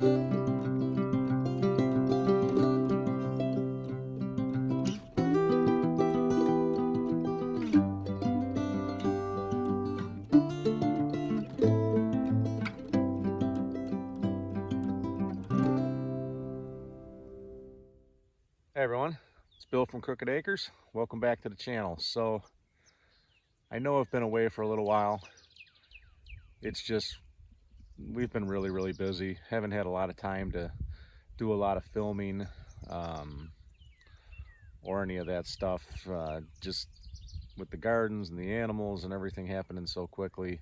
Hey everyone, it's Bill from Crooked Acres. Welcome back to the channel. So I know I've been away for a little while. It's just we've been really busy. Haven't had a lot of time to do a lot of filming or any of that stuff. Just with the gardens and the animals and everything happening so quickly,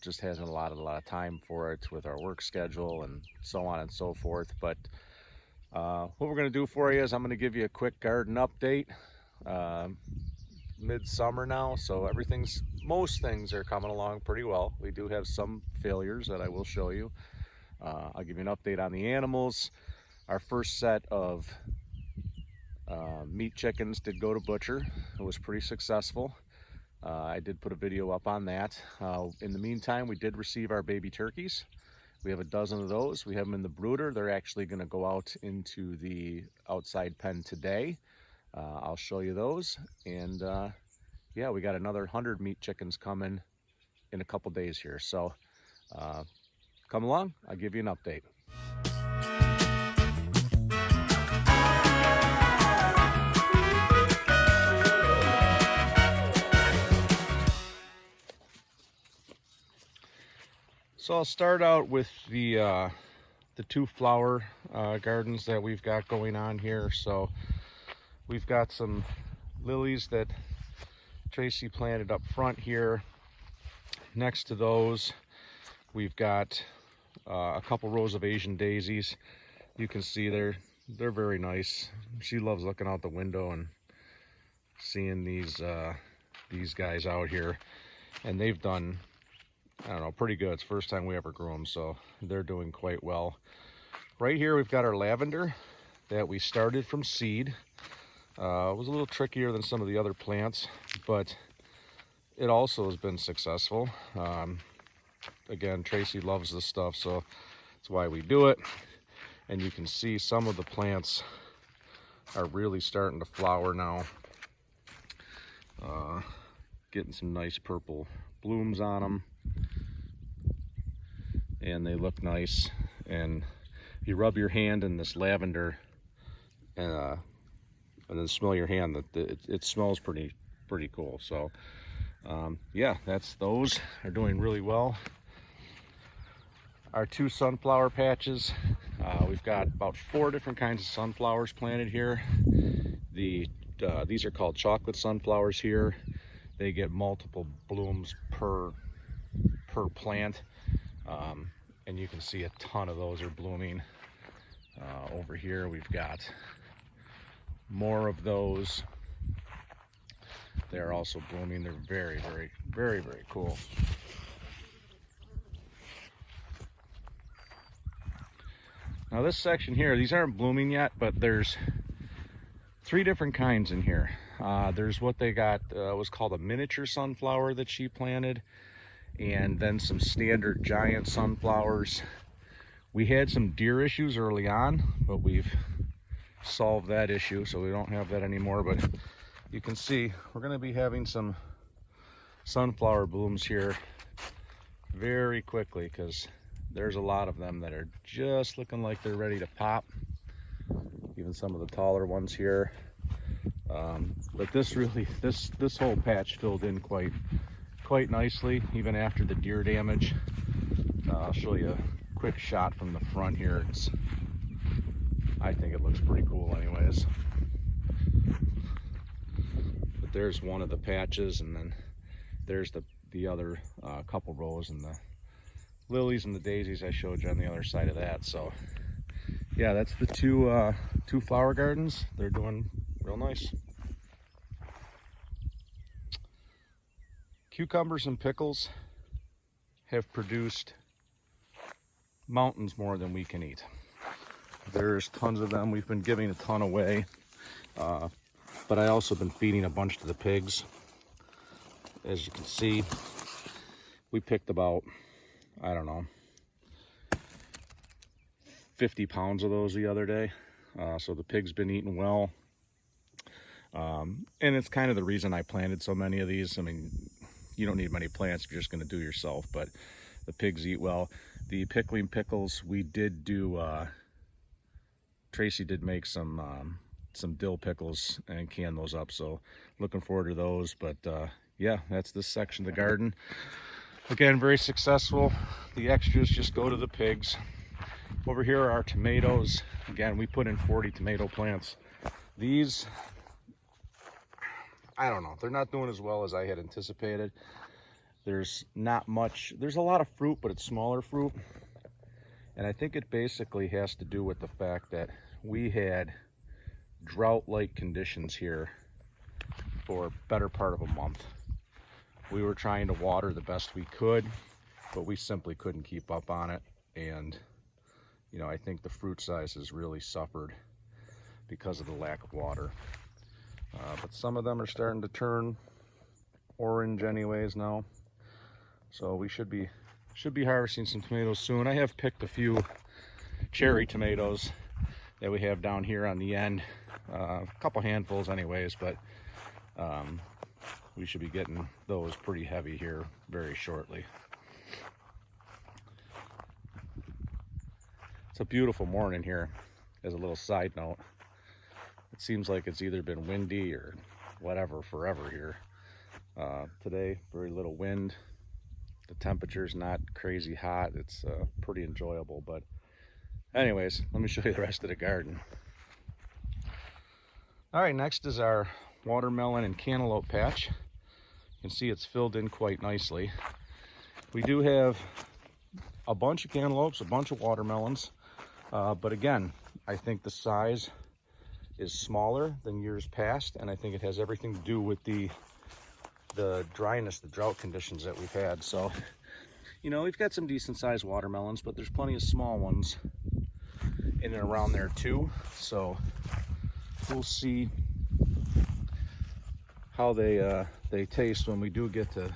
just hasn't allotted a lot of time for it with our work schedule and so on and so forth. But what we're going to do for you is I'm going to give you a quick garden update. Midsummer now, so most things are coming along pretty well. We do have some failures that I will show you. I'll give you an update on the animals. Our first set of meat chickens did go to butcher. It was pretty successful. I did put a video up on that. In the meantime, we did receive our baby turkeys. We have a dozen of those. We have them in the brooder. They're actually going to go out into the outside pen today. I'll show you those. And yeah, we got another 100 meat chickens coming in a couple days here. So come along, I'll give you an update. So I'll start out with the two flower gardens that we've got going on here. So we've got some lilies that Tracy planted up front here. Next to those, we've got a couple rows of Asian daisies. You can see they're very nice. She loves looking out the window and seeing these guys out here, and they've done, I don't know, pretty good. It's the first time we ever grew them, so they're doing quite well. Right here we've got our lavender that we started from seed. It was a little trickier than some of the other plants, but it also has been successful. Again, Tracy loves this stuff, so that's why we do it. And you can see some of the plants are really starting to flower now. Getting some nice purple blooms on them. And they look nice. And if you rub your hand in this lavender and then smell your hand, it smells pretty cool. So yeah, those are doing really well. Our two sunflower patches, we've got about 4 different kinds of sunflowers planted here. These are called chocolate sunflowers here. They get multiple blooms per plant. And you can see a ton of those are blooming. Over here we've got more of those. They're also blooming. They're very cool. Now this section here, these aren't blooming yet, but there's 3 different kinds in here. There's what they got, was called a miniature sunflower that she planted, and then some standard giant sunflowers. We had some deer issues early on, but we've solved that issue, so we don't have that anymore. But you can see we're going to be having some sunflower blooms here very quickly, because there's a lot of them that are just looking like they're ready to pop. Even some of the taller ones here. But this whole patch filled in quite nicely, even after the deer damage. I'll show you a quick shot from the front here. I think it looks pretty cool anyways. But there's one of the patches, and then there's the other couple rows, and the lilies and the daisies I showed you on the other side of that. So yeah, that's the two flower gardens. They're doing real nice. Cucumbers and pickles have produced mountains more than we can eat. There's tons of them. We've been giving a ton away, but I also been feeding a bunch to the pigs. As you can see, we picked about, I don't know, 50 pounds of those the other day. So the pig's been eating well. And it's kind of the reason I planted so many of these. I mean, you don't need many plants if you're just going to do yourself, but the pigs eat well. The pickling pickles, we did do, Tracy did make some dill pickles and can those up, so looking forward to those. But yeah, that's this section of the garden. Again, very successful. The extras just go to the pigs. Over here are our tomatoes. Again, we put in 40 tomato plants. These, I don't know, they're not doing as well as I had anticipated. There's not much, there's a lot of fruit, but it's smaller fruit. And I think it basically has to do with the fact that we had drought-like conditions here for a better part of a month. We were trying to water the best we could, but we simply couldn't keep up on it. And, you know, I think the fruit size has really suffered because of the lack of water. But some of them are starting to turn orange anyways now. So we should be harvesting some tomatoes soon. I have picked a few cherry tomatoes that we have down here on the end. A couple handfuls anyways, but we should be getting those pretty heavy here very shortly. It's a beautiful morning here. As a little side note, it seems like it's either been windy or whatever forever here. Today, very little wind. The temperature's not crazy hot. It's pretty enjoyable. But anyways, let me show you the rest of the garden. All right, next is our watermelon and cantaloupe patch. You can see it's filled in quite nicely. We do have a bunch of cantaloupes, a bunch of watermelons, but again, I think the size is smaller than years past, and I think it has everything to do with the dryness, the drought conditions that we've had. So, you know, we've got some decent sized watermelons, but there's plenty of small ones in and around there too. So we'll see how they taste when we do get to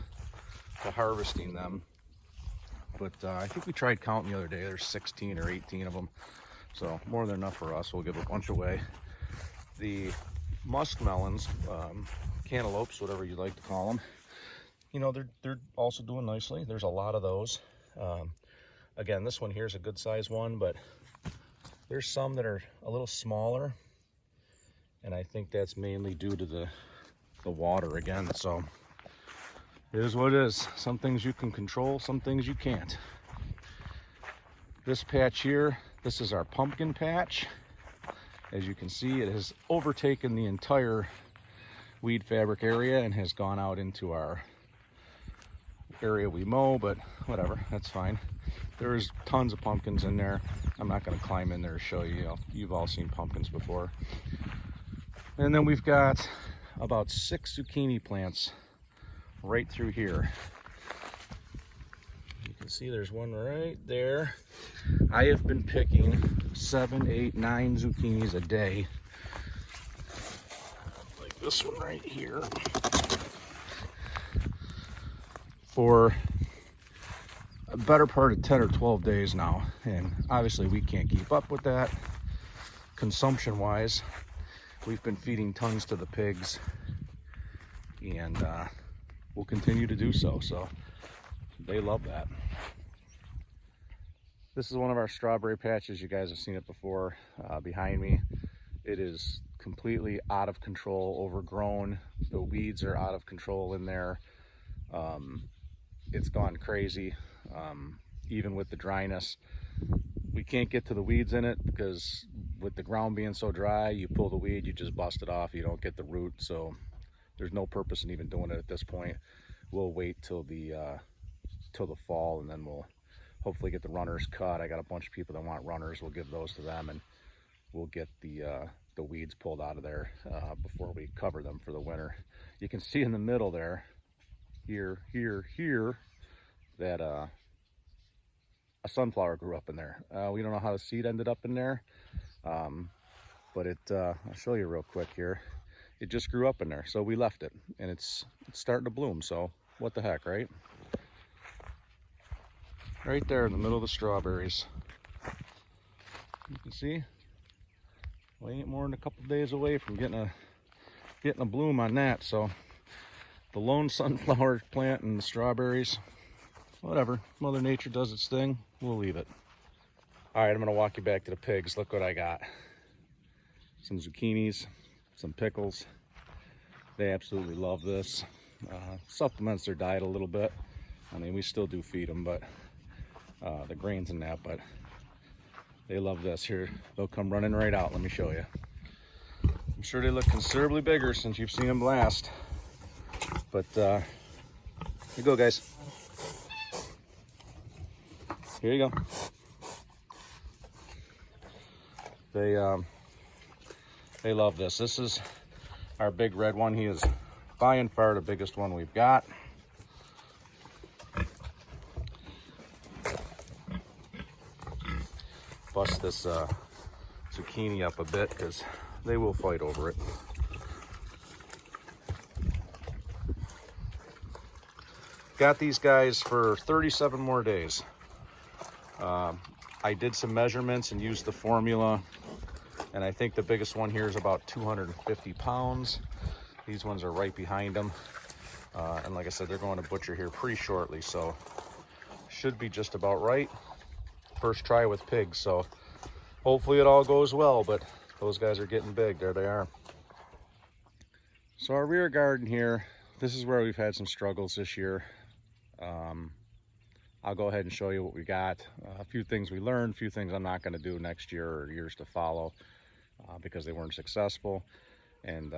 harvesting them. But I think we tried counting the other day. There's 16 or 18 of them, so more than enough for us. We'll give a bunch away. The muskmelons, cantaloupes, whatever you like to call them, you know, they're also doing nicely. There's a lot of those. Again, this one here is a good size one, but there's some that are a little smaller, and I think that's mainly due to the water again. So it is what it is. Some things you can control, some things you can't. This patch here, this is our pumpkin patch. As you can see, it has overtaken the entire weed fabric area and has gone out into our area we mow, but whatever, that's fine. There's tons of pumpkins in there. I'm not going to climb in there to show you. You've all seen pumpkins before. And then we've got about 6 zucchini plants right through here. You can see there's one right there. I have been picking 7, 8, 9 zucchinis a day. Like this one right here. For a better part of 10 or 12 days now. And obviously we can't keep up with that consumption wise. We've been feeding tons to the pigs, and we'll continue to do so. So they love that. This is one of our strawberry patches. You guys have seen it before behind me. It is completely out of control, overgrown. The weeds are out of control in there. It's gone crazy, even with the dryness. We can't get to the weeds in it because with the ground being so dry, you pull the weed, you just bust it off, you don't get the root. So there's no purpose in even doing it at this point. We'll wait till the fall, and then we'll hopefully get the runners cut. I got a bunch of people that want runners. We'll give those to them, and we'll get the weeds pulled out of there before we cover them for the winter. You can see in the middle there, here, that a sunflower grew up in there. We don't know how the seed ended up in there, but I'll show you real quick here. It just grew up in there, so we left it, and it's starting to bloom. So what the heck, right? Right there in the middle of the strawberries. You see, we ain't more than a couple days away from getting a bloom on that. So the lone sunflower plant and the strawberries, whatever, Mother Nature does its thing, we'll leave it. All right, I'm gonna walk you back to the pigs. Look what I got. Some zucchinis, some pickles. They absolutely love this. Supplements their diet a little bit. I mean, we still do feed them, but the grains and that, but they love this. Here, they'll come running right out. Let me show you. I'm sure they look considerably bigger since you've seen them last. But here you go, guys. Here you go. They love this. This is our big red one. He is by and far the biggest one we've got. Bust this zucchini up a bit because they will fight over it. Got these guys for 37 more days. I did some measurements and used the formula, and I think the biggest one here is about 250 pounds. These ones are right behind them. And like I said, they're going to butcher here pretty shortly, so should be just about right. First try with pigs, so hopefully it all goes well, but those guys are getting big. There they are. So our rear garden here, this is where we've had some struggles this year. I'll go ahead and show you what we got. A few things we learned, a few things I'm not going to do next year or years to follow because they weren't successful. And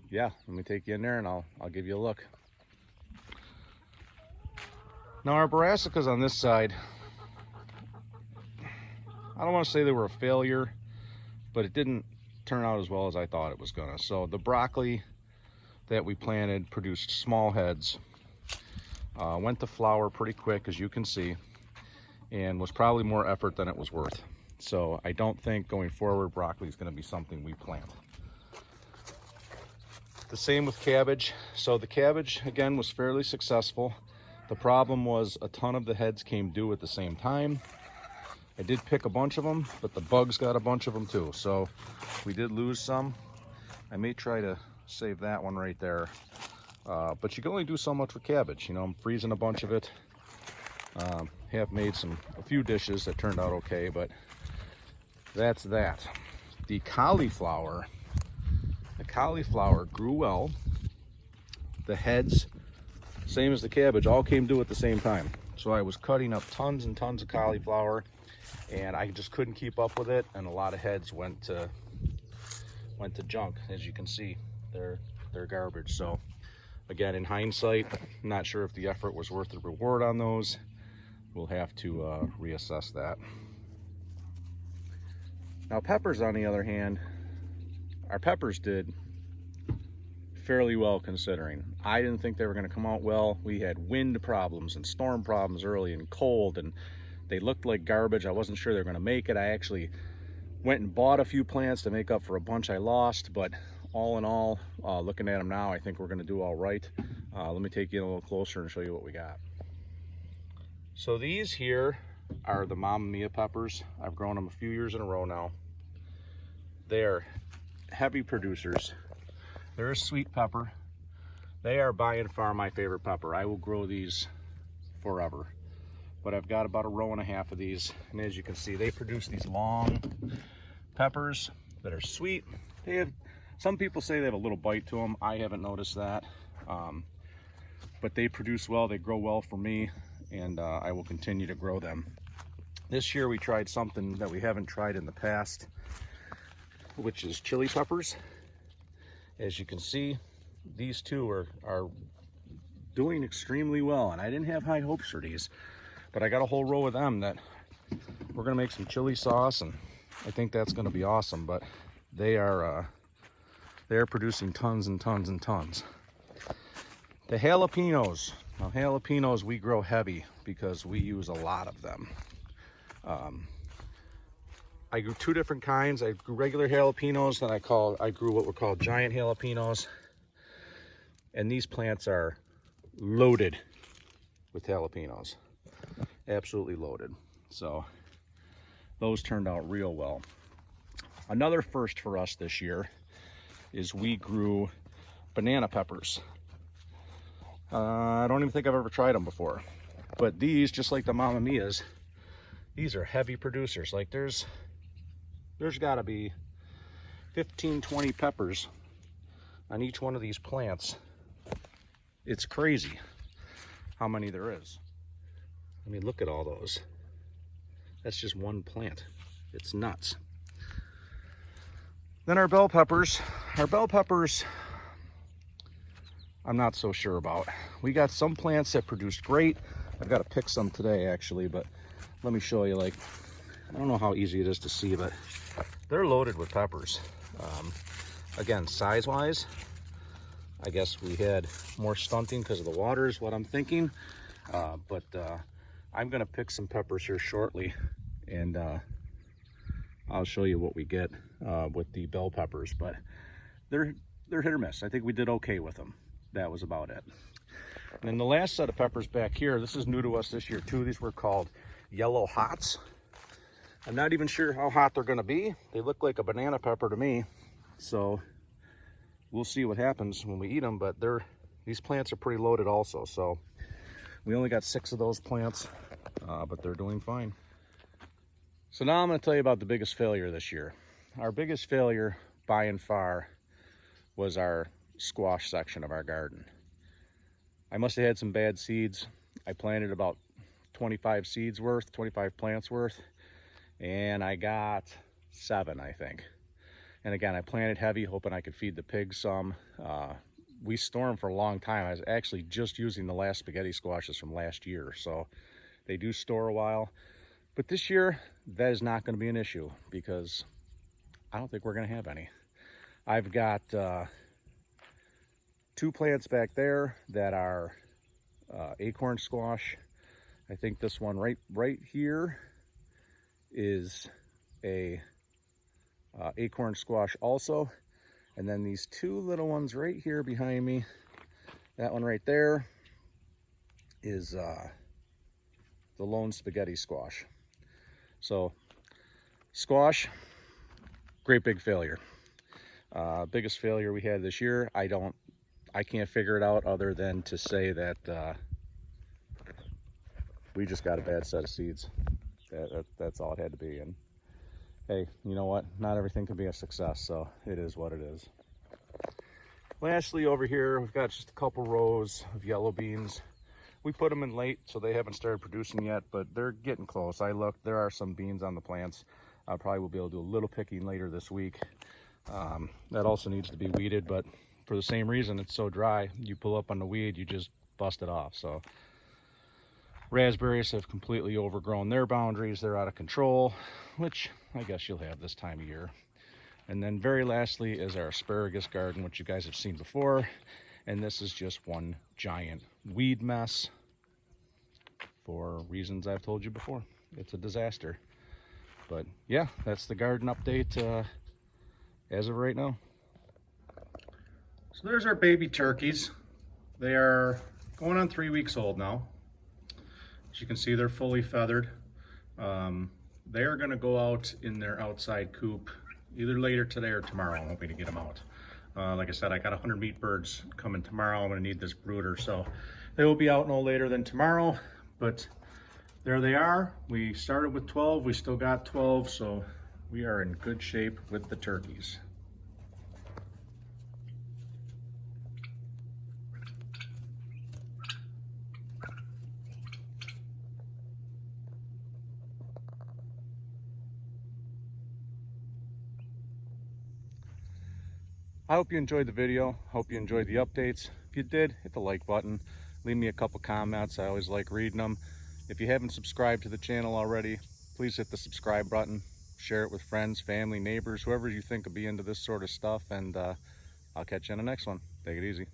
yeah, let me take you in there and I'll give you a look. Now our brassicas on this side, I don't want to say they were a failure, but it didn't turn out as well as I thought it was gonna. So the broccoli that we planted produced small heads, went to flower pretty quick, as you can see, and was probably more effort than it was worth. So I don't think going forward broccoli is going to be something we plant. The same with cabbage. So the cabbage again was fairly successful. The problem was a ton of the heads came due at the same time. I did pick a bunch of them, but the bugs got a bunch of them too. So we did lose some. I may try to save that one right there. But you can only do so much with cabbage. You know, I'm freezing a bunch of it. Have made a few dishes that turned out okay, but that's that. The cauliflower grew well. The heads, same as the cabbage, all came due at the same time. So I was cutting up tons and tons of cauliflower, and I just couldn't keep up with it, and a lot of heads went to junk. As you can see, they're garbage. So again, in hindsight, I'm not sure if the effort was worth the reward on those. We'll have to reassess that. Now peppers, on the other hand, our peppers did fairly well considering. I didn't think they were going to come out well. We had wind problems and storm problems early and cold, and they looked like garbage. I wasn't sure they were going to make it. I actually went and bought a few plants to make up for a bunch I lost, but all in all, looking at them now, I think we're going to do all right. Let me take you in a little closer and show you what we got. So these here are the Mamma Mia peppers. I've grown them a few years in a row now. They're heavy producers. They're a sweet pepper. They are by and far my favorite pepper. I will grow these forever. But I've got about a row and a half of these, and as you can see, they produce these long peppers that are sweet. They have, some people say they have a little bite to them. I haven't noticed that. But they produce well, they grow well for me, and I will continue to grow them. This year we tried something that we haven't tried in the past, which is chili peppers. As you can see, these two are doing extremely well, and I didn't have high hopes for these, but I got a whole row of them that we're gonna make some chili sauce, and I think that's gonna be awesome. But they're producing tons and tons and tons. The jalapenos. Now jalapenos we grow heavy because we use a lot of them. I grew two different kinds. I grew regular jalapenos, then I grew what were called giant jalapenos. And these plants are loaded with jalapenos. Absolutely loaded. So those turned out real well. Another first for us this year is we grew banana peppers. I don't even think I've ever tried them before, but these, just like the Mamma Mia's, these are heavy producers. Like there's gotta be 15-20 peppers on each one of these plants. It's crazy how many there is. I mean, look at all those. That's just one plant. It's nuts. Then our bell peppers. Our bell peppers, I'm not so sure about. We got some plants that produced great. I've got to pick some today actually, but let me show you. Like, I don't know how easy it is to see, but they're loaded with peppers. Again, size-wise, I guess we had more stunting because of the water is what I'm thinking. But I'm gonna pick some peppers here shortly, and I'll show you what we get with the bell peppers. But they're hit or miss. I think we did okay with them. That was about it. And then the last set of peppers back here, this is new to us this year too. These were called yellow hots. I'm not even sure how hot they're gonna be. They look like a banana pepper to me. So we'll see what happens when we eat them, but these plants are pretty loaded also. So we only got 6 of those plants, but they're doing fine. So now I'm gonna tell you about the biggest failure this year. Our biggest failure by and far was our squash section of our garden. I must have had some bad seeds. I planted about 25 seeds worth, 25 plants worth, and I got 7, I think. And again, I planted heavy, hoping I could feed the pigs some. We store them for a long time. I was actually just using the last spaghetti squashes from last year, so they do store a while. But this year, that is not going to be an issue because I don't think we're going to have any. I've got 2 plants back there that are acorn squash. I think this one right here is a acorn squash also. And then these 2 little ones right here behind me, that one right there is the lone spaghetti squash. So squash, great big failure. Biggest failure we had this year. I can't figure it out other than to say that we just got a bad set of seeds. That's all it had to be. And hey, you know what? Not everything can be a success, so it is what it is. Lastly, over here, we've got just a couple rows of yellow beans. We put them in late, so they haven't started producing yet, but they're getting close. I looked, there are some beans on the plants. I probably will be able to do a little picking later this week. That also needs to be weeded, but for the same reason, it's so dry. You pull up on the weed, you just bust it off. So raspberries have completely overgrown their boundaries. They're out of control, which I guess you'll have this time of year. And then very lastly is our asparagus garden, which you guys have seen before. And this is just one giant weed mess for reasons I've told you before. It's a disaster. But yeah, that's the garden update as of right now. So there's our baby turkeys. They are going on 3 weeks old now. As you can see, they're fully feathered. They are gonna go out in their outside coop either later today or tomorrow. I'm hoping to get them out. Like I said, I got 100 meat birds coming tomorrow. I'm gonna need this brooder, so they will be out no later than tomorrow. But there they are. We started with 12, we still got 12, so we are in good shape with the turkeys. I hope you enjoyed the video. Hope you enjoyed the updates. If you did, hit the like button. Leave me a couple comments. I always like reading them. If you haven't subscribed to the channel already, please hit the subscribe button. Share it with friends, family, neighbors, whoever you think will be into this sort of stuff. And I'll catch you in the next one. Take it easy.